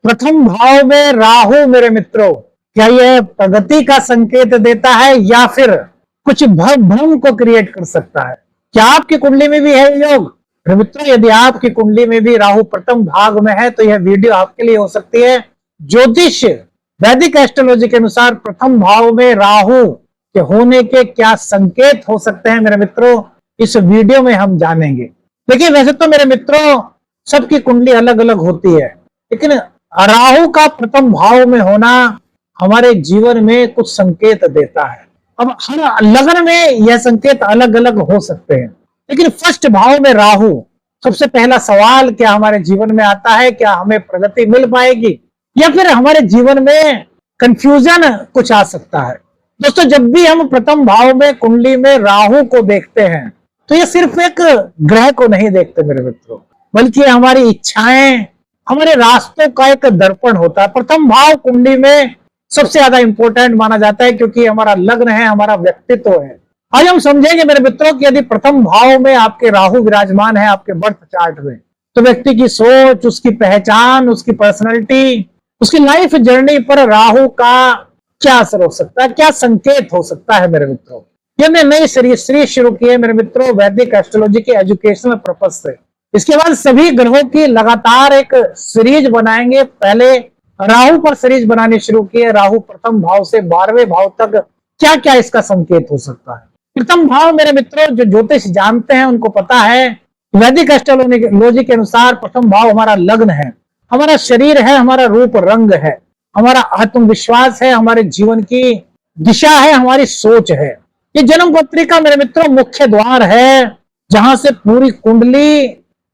प्रथम भाव में राहु मेरे मित्रों, क्या यह प्रगति का संकेत देता है या फिर कुछ भ्रम को क्रिएट कर सकता है? क्या आपकी कुंडली में भी है योग? मेरे मित्रों, यदि आपकी कुंडली में भी राहु प्रथम भाग में है तो यह वीडियो आपके लिए हो सकती है। ज्योतिष वैदिक एस्ट्रोलॉजी के अनुसार प्रथम भाव में राहु के होने के क्या संकेत हो सकते हैं मेरे मित्रों, इस वीडियो में हम जानेंगे। देखिए, वैसे तो मेरे मित्रों सबकी कुंडली अलग अलग होती है, लेकिन राहु का प्रथम भाव में होना हमारे जीवन में कुछ संकेत देता है। अब हर लग्न में यह संकेत अलग अलग हो सकते हैं, लेकिन फर्स्ट भाव में राहु, सबसे पहला सवाल क्या हमारे जीवन में आता है? क्या हमें प्रगति मिल पाएगी या फिर हमारे जीवन में कंफ्यूजन कुछ आ सकता है? दोस्तों, जब भी हम प्रथम भाव में कुंडली में राहु को देखते हैं तो ये सिर्फ एक ग्रह को नहीं देखते मेरे मित्रों, बल्कि हमारी इच्छाएं, हमारे रास्तों का एक दर्पण होता है। प्रथम भाव कुंडली में सबसे ज्यादा इंपॉर्टेंट माना जाता है, क्योंकि हमारा लग्न है, हमारा व्यक्तित्व है। आज हम समझेंगे मेरे मित्रों कि यदि प्रथम भाव में आपके राहु विराजमान है आपके बर्थ चार्ट में, तो व्यक्ति की सोच, उसकी पहचान, उसकी पर्सनैलिटी, उसकी लाइफ जर्नी पर राहु का क्या असर हो सकता है, क्या संकेत हो सकता है मेरे मित्रों। ये हमने नई सीरीज शुरू की है मेरे मित्रों वैदिक एस्ट्रोलॉजी के एजुकेशनल पर्पज से। इसके बाद सभी ग्रहों की लगातार एक सीरीज बनाएंगे। पहले राहु पर सीरीज बनानी शुरू की है, राहु प्रथम भाव से 12वें भाव तक क्या क्या इसका संकेत हो सकता है। प्रथम भाव मेरे मित्रों जो ज्योतिष जानते हैं उनको पता है, वैदिक एस्ट्रोलॉजी के अनुसार प्रथम भाव हमारा लग्न है, हमारा शरीर है, हमारा रूप रंग है, हमारा आत्मविश्वास है, हमारे जीवन की दिशा है, हमारी सोच है। ये जन्म पत्रिका मेरे मित्रों मुख्य द्वार है जहां से पूरी कुंडली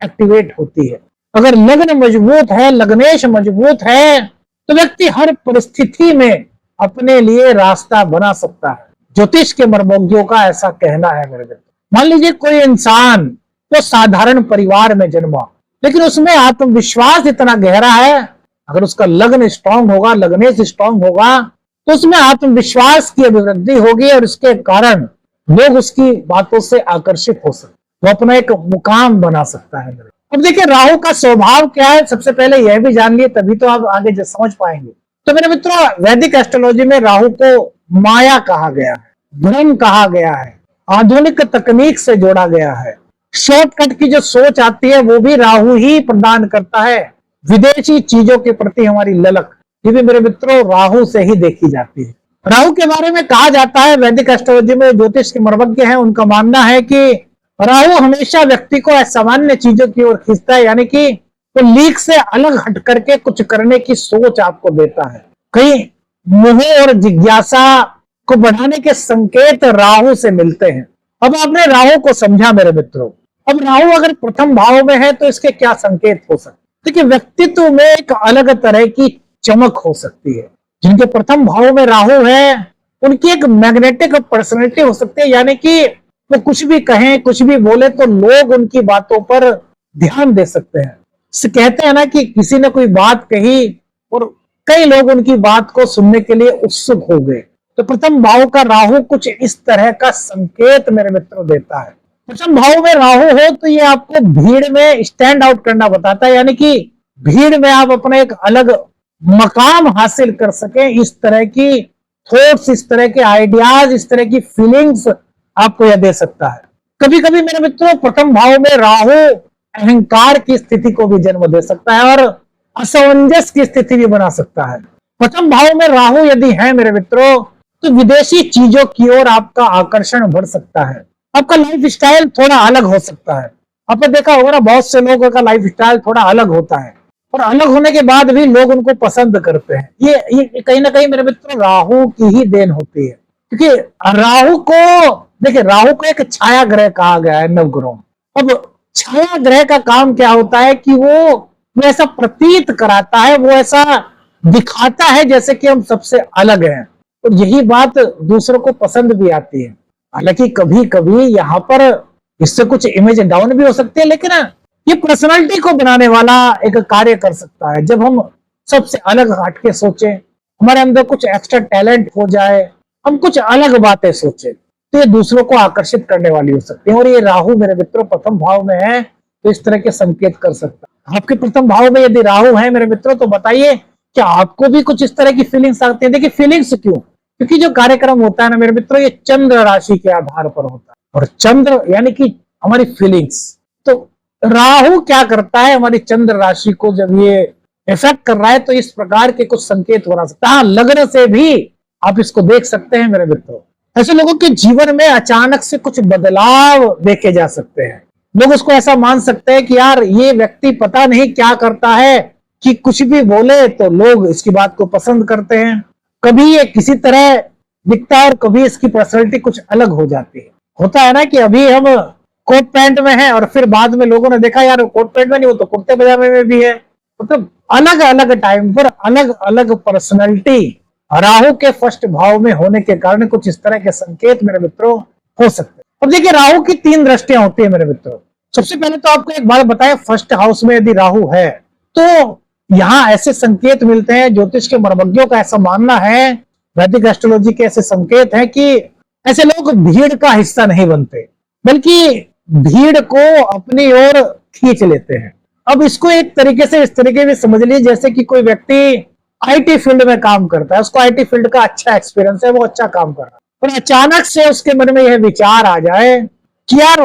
एक्टिवेट होती है। अगर लग्न मजबूत है, लग्नेश मजबूत है, तो व्यक्ति हर परिस्थिति में अपने लिए रास्ता बना सकता है। ज्योतिष के मर्मज्ञों का ऐसा कहना है मेरे मित्र। मान लीजिए कोई इंसान तो साधारण परिवार में जन्मा, लेकिन उसमें आत्मविश्वास इतना गहरा है, अगर उसका लग्न स्ट्रांग होगा, लग्नेश स्ट्रांग होगा, तो उसमें आत्मविश्वास की अभिवृद्धि होगी और इसके कारण लोग उसकी बातों से आकर्षित हो सकते, वो अपना एक मुकाम बना सकता है। अब देखिए राहु का स्वभाव क्या है, सबसे पहले यह भी जान लिए, तभी तो आप आगे समझ पाएंगे। तो मेरे मित्रों, वैदिक एस्ट्रोलॉजी में राहु को माया कहा गया है, भ्रम कहा गया है, आधुनिक तकनीक से जोड़ा गया है। शॉर्टकट की जो सोच आती है वो भी राहु ही प्रदान करता है। विदेशी चीजों के प्रति हमारी ललक, ये भी मेरे मित्रों राहु से ही देखी जाती है। राहु के बारे में कहा जाता है, वैदिक एस्ट्रोलॉजी में ज्योतिष के मर्मज्ञ हैं उनका मानना है कि राहु हमेशा व्यक्ति को असामान्य चीजों की ओर खींचता है, यानी कि वो लीक से अलग हट करके कुछ करने की सोच आपको देता है। कई मोह और जिज्ञासा को बढ़ाने के संकेत राहु से मिलते हैं। अब आपने राहु को समझा मेरे मित्रों। अब राहु अगर प्रथम भाव में है तो इसके क्या संकेत हो सकते? देखिए, व्यक्तित्व में एक अलग तरह की चमक हो सकती है। जिनके प्रथम भाव में राहु है उनकी एक मैग्नेटिक पर्सनैलिटी हो सकती है, यानी कि वो कुछ भी कहें, कुछ भी बोले तो लोग उनकी बातों पर ध्यान दे सकते हैं। कहते हैं ना कि किसी ने कोई बात कही और कई लोग उनकी बात को सुनने के लिए उत्सुक हो गए, तो प्रथम भाव का राहु कुछ इस तरह का संकेत मेरे मित्रों देता है। प्रथम भाव में राहु हो तो ये आपको भीड़ में स्टैंड आउट करना बताता है, यानी कि भीड़ में आप अपना एक अलग मकाम हासिल कर सके। इस तरह की थॉट्स, इस तरह के आइडियाज, इस तरह की फीलिंग्स आपको यह दे सकता है। कभी कभी मेरे मित्रों प्रथम भाव में राहु अहंकार की स्थिति को भी जन्म दे सकता है और असमंजस की स्थिति भी बना सकता है। प्रथम भाव में राहु यदि है मेरे मित्रों तो विदेशी चीजों की ओर आपका आकर्षण बढ़ सकता है। आपका लाइफ स्टाइल थोड़ा अलग हो सकता है। आपने देखा होगा ना, बहुत से लोगों का लाइफ स्टाइल थोड़ा अलग होता है और अलग होने के बाद भी लोग उनको पसंद करते हैं। ये कहीं ना कहीं मेरे मित्रों राहु की ही देन होती है, क्योंकि राहु को देखिए, राहु को एक छाया ग्रह कहा गया है नवग्रहों। अब छाया ग्रह का काम क्या होता है कि वो ऐसा प्रतीत कराता है, वो ऐसा दिखाता है जैसे कि हम सबसे अलग हैं, और यही बात दूसरों को पसंद भी आती है। हालांकि कभी कभी यहाँ पर इससे कुछ इमेज डाउन भी हो सकती है, लेकिन ये पर्सनालिटी को बनाने वाला एक कार्य कर सकता है। जब हम सबसे अलग हट के सोचे, हमारे अंदर कुछ एक्स्ट्रा टैलेंट हो जाए, हम कुछ अलग बातें सोचे, तो ये दूसरों को आकर्षित करने वाली हो सकती है। और ये राहु मेरे मित्रों प्रथम भाव में है तो इस तरह के संकेत कर सकता है। आपके प्रथम भाव में यदि राहु है मेरे मित्रों, तो बताइए क्या आपको भी कुछ इस तरह की फीलिंग्स आती है? देखिए फीलिंग्स क्यों, क्योंकि जो कार्यक्रम होता है ना मेरे मित्रों, ये चंद्र राशि के आधार पर होता है, और चंद्र यानी कि हमारी फीलिंग्स। तो राहु क्या करता है, हमारी चंद्र राशि को जब ये इफेक्ट कर रहा है, तो इस प्रकार के कुछ संकेत हो सकता है। लग्न से भी आप इसको देख सकते हैं मेरे मित्रों। ऐसे लोगों के जीवन में अचानक से कुछ बदलाव देखे जा सकते हैं। लोग उसको ऐसा मान सकते हैं कि यार ये व्यक्ति पता नहीं क्या करता है कि कुछ भी बोले तो लोग इसकी बात को पसंद करते हैं। कभी ये किसी तरह दिखता है और कभी इसकी पर्सनैलिटी कुछ अलग हो जाती है। होता है ना कि अभी हम कोट पैंट में हैं और फिर बाद में लोगों ने देखा यार कोट पैंट में नहीं, वो तो कुर्ते पजामे में भी है। मतलब अलग अलग टाइम पर अलग अलग पर्सनैलिटी राहु के फर्स्ट भाव में होने के कारण कुछ इस तरह के संकेत मेरे मित्रों हो सकते हैं। अब देखिए राहु की 3 दृष्टियां होती है मेरे मित्रों। सबसे पहले तो आपको एक बात बताया, फर्स्ट हाउस में यदि राहु है तो यहाँ ऐसे संकेत मिलते हैं, ज्योतिष के मर्मज्ञों का ऐसा मानना है, वैदिक एस्ट्रोलॉजी के ऐसे संकेत हैं कि ऐसे लोग भीड़ का हिस्सा नहीं बनते, बल्कि भीड़ को अपनी ओर खींच लेते हैं। अब इसको एक तरीके से इस तरीके से समझ लीजिए जैसे कि कोई व्यक्ति आईटी फील्ड में काम करता है, उसको आईटी फील्ड का अच्छा एक्सपीरियंस है, वो अच्छा काम कर रहा है, पर अचानक से उसके मन में यह विचार आ जाए कि यार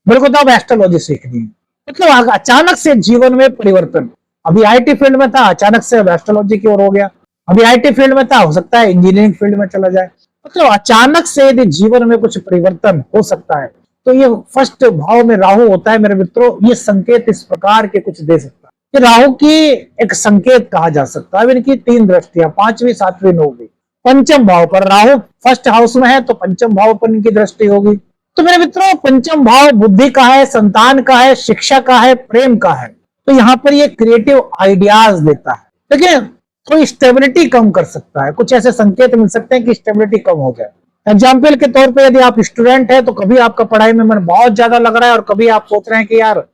मेरे को तो अब एस्ट्रोलॉजी सीखनी है। मतलब अचानक से जीवन में परिवर्तन, अभी आईटी फील्ड में था, अचानक से अब एस्ट्रोलॉजी की ओर हो गया, अभी आईटी फील्ड में था, हो सकता है इंजीनियरिंग फील्ड में चला जाए। मतलब अचानक से यदि जीवन में कुछ परिवर्तन हो सकता है, तो ये फर्स्ट भाव में राहु होता है मेरे मित्रों, ये संकेत इस प्रकार के कुछ दे सकता है। ये राहु की एक संकेत कहा जा सकता है। इनकी 3 दृष्टियां, 5वीं, 7वीं, 9वीं। पंचम भाव पर राहु फर्स्ट हाउस में है तो पंचम भाव पर इनकी दृष्टि होगी। तो मेरे मित्रों पंचम भाव बुद्धि का है, संतान का है, शिक्षा का है, प्रेम का है। तो यहाँ पर ये क्रिएटिव आइडियाज देता है, लेकिन कोई स्टेबिलिटी कम कर सकता है। कुछ ऐसे संकेत मिल सकते हैं कि स्टेबिलिटी कम हो जाए। एग्जाम्पल के तौर पे यदि आप स्टूडेंट है तो कभी आपका पढ़ाई में मन बहुत ज्यादा लग रहा है और कभी आप सोच रहे हैं कि यार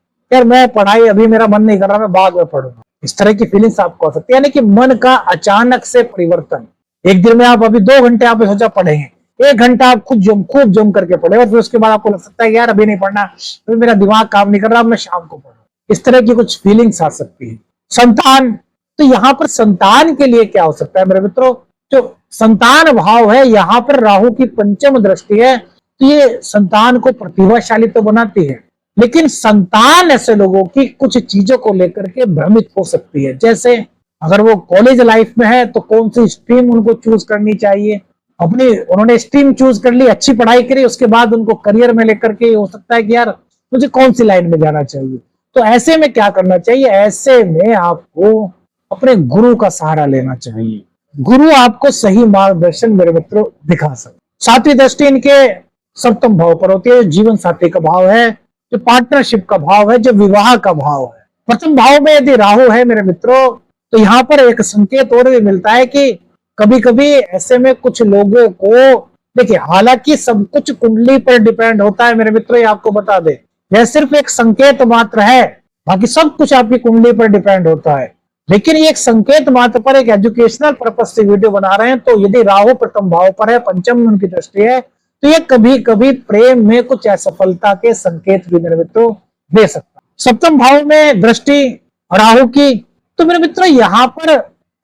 मैं पढ़ाई अभी मेरा मन नहीं कर रहा, मैं बाद में पढ़ूंगा। इस तरह की फीलिंग्स आपको आ सकती है, यानी कि मन का अचानक से परिवर्तन। एक दिन में आप अभी 2 घंटे आप सोचा पढ़ेंगे, 1 घंटा आप खूब जम करके पढ़े और फिर उसके बाद आपको लग सकता है यार अभी नहीं पढ़ना, फिर मेरा दिमाग काम नहीं कर रहा, मैं शाम को पढ़ूं। इस तरह की कुछ फीलिंग्स आ सकती है। संतान, तो यहाँ पर संतान के लिए क्या हो सकता है मेरे मित्रों, जो संतान भाव है यहाँ पर राहु की पंचम दृष्टि है, तो ये संतान को प्रतिभाशाली तो बनाती है, लेकिन संतान ऐसे लोगों की कुछ चीजों को लेकर के भ्रमित हो सकती है। जैसे अगर वो कॉलेज लाइफ में है तो कौन सी स्ट्रीम उनको चूज करनी चाहिए, अपनी उन्होंने स्ट्रीम चूज कर ली, अच्छी पढ़ाई करी, उसके बाद उनको करियर में लेकर के हो सकता है कि यार मुझे कौन सी लाइन में जाना चाहिए। तो ऐसे में क्या करना चाहिए, ऐसे में आपको अपने गुरु का सहारा लेना चाहिए। गुरु आपको सही मार्गदर्शन मेरे मित्रों दिखा सकते। 7वीं दृष्टि इनके सप्तम भाव पर होती है, जीवन साथी का भाव है, जो पार्टनरशिप का भाव है, जो विवाह का भाव है। प्रथम भाव में यदि राहु है मेरे मित्रों, तो यहाँ पर एक संकेत और भी मिलता है कि कभी कभी ऐसे में कुछ लोगों को, देखिए हालांकि सब कुछ कुंडली पर डिपेंड होता है मेरे मित्रों, ये आपको बता दे, यह सिर्फ एक संकेत मात्र है, बाकी सब कुछ आपकी कुंडली पर डिपेंड होता है। लेकिन ये एक संकेत मात्र पर एक एजुकेशनल पर्पज से वीडियो बना रहे हैं। तो यदि राहु प्रथम भाव पर है, पंचम में उनकी दृष्टि है, तो ये कभी कभी प्रेम में कुछ असफलता के संकेत भी मेरे मित्रों दे सकता है। सप्तम भाव में दृष्टि राहु की, तो मेरे मित्रों यहाँ पर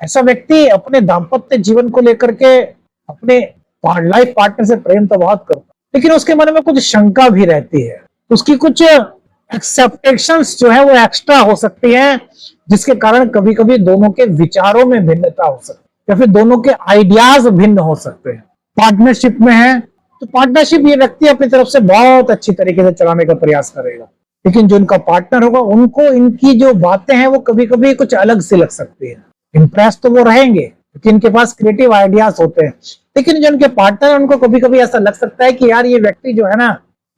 ऐसा व्यक्ति अपने दाम्पत्य जीवन को लेकर के अपने लाइफ पार्टनर से प्रेम तो बहुत करता है, लेकिन उसके मन में कुछ शंका भी रहती है, उसकी कुछ एक्सेप्टेशंस जो है वो एक्स्ट्रा हो सकती है, जिसके कारण कभी कभी दोनों के विचारों में भिन्नता हो सकती है या फिर दोनों के आइडियाज भिन्न हो सकते हैं। पार्टनरशिप में है तो पार्टनरशिप ये व्यक्ति अपनी तरफ से बहुत अच्छी तरीके से चलाने का प्रयास करेगा, लेकिन जो इनका पार्टनर होगा उनको इनकी जो बातें हैं वो कभी कभी कुछ अलग से लग सकती है। इंप्रेस तो वो रहेंगे क्योंकि इनके पास क्रिएटिव आइडियाज होते हैं, लेकिन जो इनके पार्टनर है उनको कभी कभी ऐसा लग सकता है कि यार ये व्यक्ति जो है ना,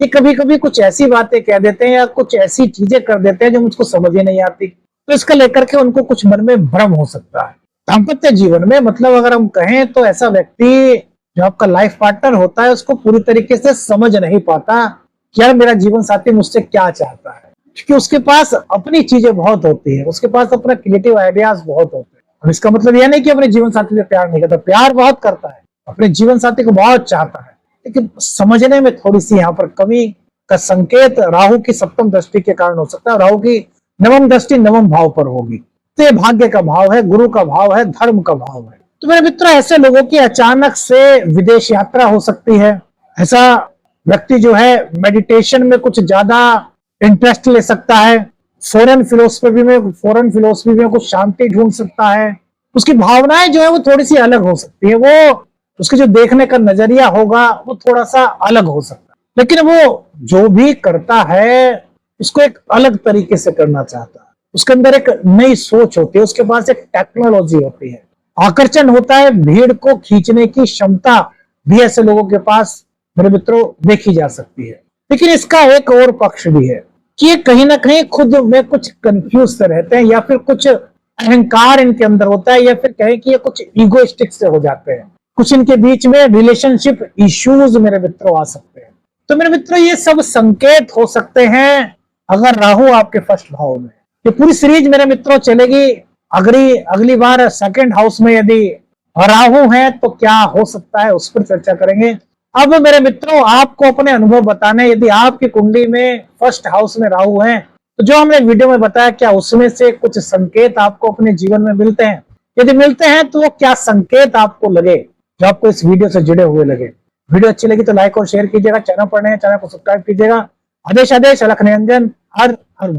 ये कभी कभी कुछ ऐसी बातें कह देते हैं या कुछ ऐसी चीजें कर देते हैं जो मुझको समझ ही नहीं आती। तो इसका लेकर के उनको कुछ मन में भ्रम हो सकता है। दाम्पत्य जीवन में मतलब अगर हम कहें तो ऐसा व्यक्ति जो आपका लाइफ पार्टनर होता है उसको पूरी तरीके से समझ नहीं पाता कि यार मेरा जीवन साथी मुझसे क्या चाहता है, क्योंकि उसके पास अपनी चीजें बहुत होती है, उसके पास अपना क्रिएटिव आइडियाज बहुत होते हैं। और इसका मतलब यह नहीं कि अपने जीवन साथी से प्यार नहीं करता, प्यार बहुत करता है, अपने जीवन साथी को बहुत चाहता है, लेकिन समझने में थोड़ी सी यहाँ पर कमी का संकेत राहु की सप्तम दृष्टि के कारण हो सकता है। राहु की नवम दृष्टि नवम भाव पर होगी। तो ये भाग्य का भाव है, गुरु का भाव है, धर्म का भाव है। तो मेरे मित्रों, ऐसे लोगों की अचानक से विदेश यात्रा हो सकती है। ऐसा व्यक्ति जो है मेडिटेशन में कुछ ज्यादा इंटरेस्ट ले सकता है, फॉरेन फिलोसफी में कुछ शांति ढूंढ सकता है। उसकी भावनाएं जो है वो थोड़ी सी अलग हो सकती है, वो उसके जो देखने का नजरिया होगा वो थोड़ा सा अलग हो सकता है, लेकिन वो जो भी करता है उसको एक अलग तरीके से करना चाहता है। उसके अंदर एक नई सोच होती है, उसके पास एक टेक्नोलॉजी होती है, आकर्षण होता है, भीड़ को खींचने की क्षमता भी ऐसे लोगों के पास मेरे मित्रों देखी जा सकती है। लेकिन इसका एक और पक्ष भी है कि ये कहीं ना कहीं खुद में कुछ कंफ्यूज से रहते हैं, या फिर कुछ अहंकार इनके अंदर होता है, या फिर कहें कि ये कुछ ईगोइस्टिक से हो जाते हैं। कुछ इनके बीच में रिलेशनशिप इश्यूज मेरे मित्रों आ सकते हैं। तो मेरे मित्रों, ये सब संकेत हो सकते हैं अगर राहु आपके फर्स्ट भाव में। ये पूरी सीरीज मेरे मित्रों चलेगी। अगली बार सेकंड हाउस में यदि राहु है तो क्या हो सकता है, उस पर चर्चा करेंगे। अब मेरे मित्रों, आपको अपने अनुभव बताने, यदि आपकी कुंडली में फर्स्ट हाउस में राहु है तो जो हमने वीडियो में बताया, क्या उसमें से कुछ संकेत आपको अपने जीवन में मिलते हैं? यदि मिलते हैं तो वो क्या संकेत आपको लगे, जो आपको इस वीडियो से जुड़े हुए लगे। वीडियो अच्छी लगी तो लाइक और शेयर कीजिएगा। चैनल पर नए हैं, चैनल को सब्सक्राइब कीजिएगा। आदेश अलख निरंजन। हर हर